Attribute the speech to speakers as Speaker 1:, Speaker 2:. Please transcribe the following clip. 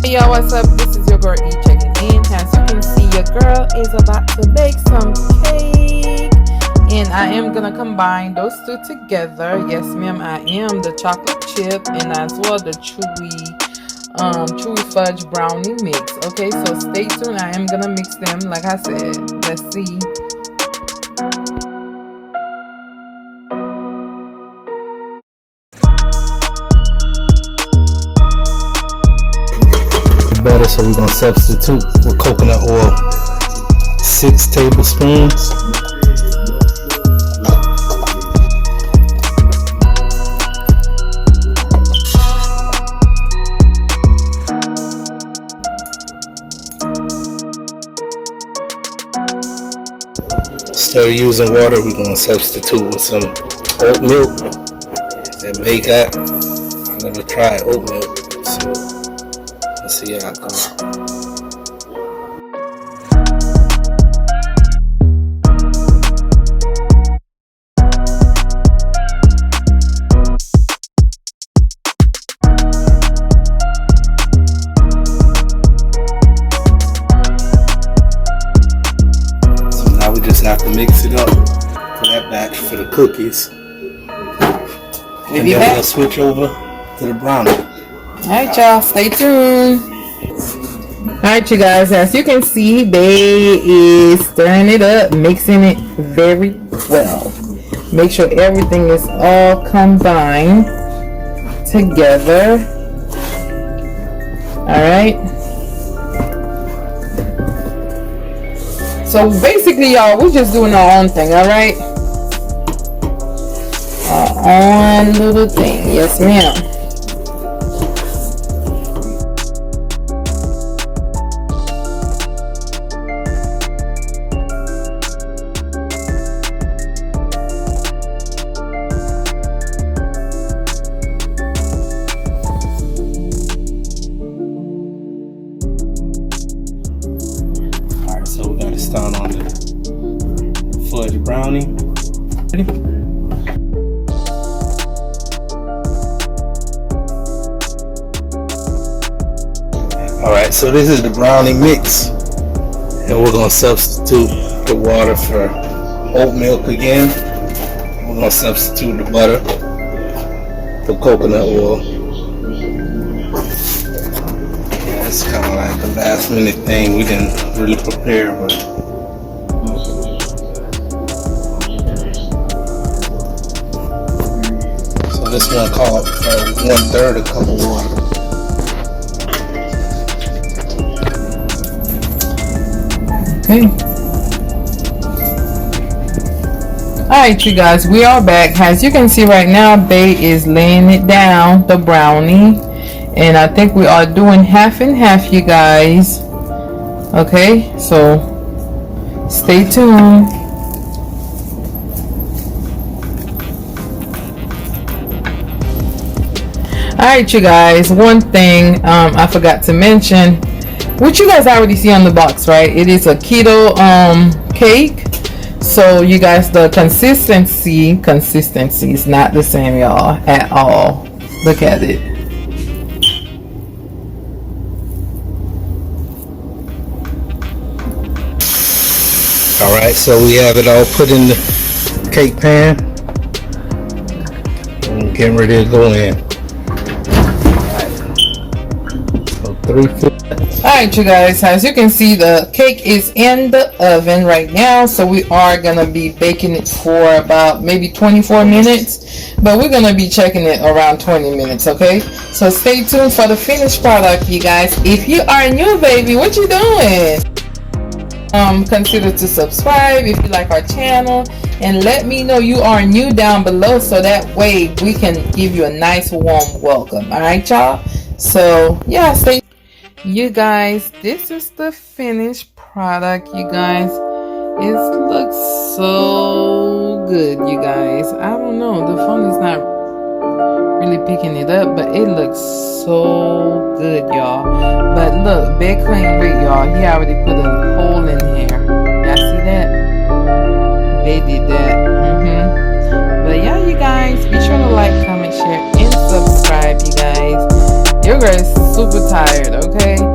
Speaker 1: Hey y'all, what's up? This is your girl E checking in. As you can see, your girl is about to bake some cake, and I am gonna combine those two together. Yes ma'am, I am. The chocolate chip and as well the chewy fudge brownie mix. Okay, so stay tuned. I am gonna mix them like I said. Let's see.
Speaker 2: Better, so we're gonna substitute with coconut oil 6 tablespoons. Instead of using water, we're gonna substitute with some oat milk. That may got, I never tried oat milk, so let's see how it goes. So now we just have to mix it up for that batch for the cookies. And then we'll switch over to the brownie.
Speaker 1: Alright y'all, stay tuned. Alright you guys, as you can see, they is stirring it up, mixing it very well. Make sure everything is all combined together. Alright. So basically y'all, we're just doing our own thing, alright? Our own little thing, yes ma'am.
Speaker 2: So we got to start on the fudge brownie. Alright, so this is the brownie mix. And we're going to substitute the water for oat milk again. We're going to substitute the butter for coconut oil. It's kind of like a last minute thing. We didn't really prepare, but so this one called for 1/3 a cup of water.
Speaker 1: Okay. Alright you guys, we are back. As you can see right now, Bay is laying it down, the brownie. And I think we are doing half and half, you guys. Okay, so stay tuned. Alright you guys, one thing I forgot to mention, which you guys already see on the box, right? It is a keto cake. So you guys, the consistency is not the same, y'all, at all. Look at it.
Speaker 2: Alright, so we have it all put in the cake pan. And getting ready to go in. So 350.
Speaker 1: Alright you guys, as you can see, the cake is in the oven right now. So we are going to be baking it for about maybe 24 minutes. But we're going to be checking it around 20 minutes, okay? So stay tuned for the finished product, you guys. If you are new, baby, what you doing? Consider to subscribe if you like our channel, and let me know you are new down below, so that way we can give you a nice warm welcome. All right y'all, so yeah, stay. You guys, this is the finished product, you guys. It looks so good, you guys. I don't know, the phone is not really picking it up, but it looks so good, y'all. But look, big clean rate, y'all. He already put a hole in here. Y'all see that? They did that. But yeah, you guys, be sure to like, comment, share, and subscribe, you guys. Your girl is super tired, okay?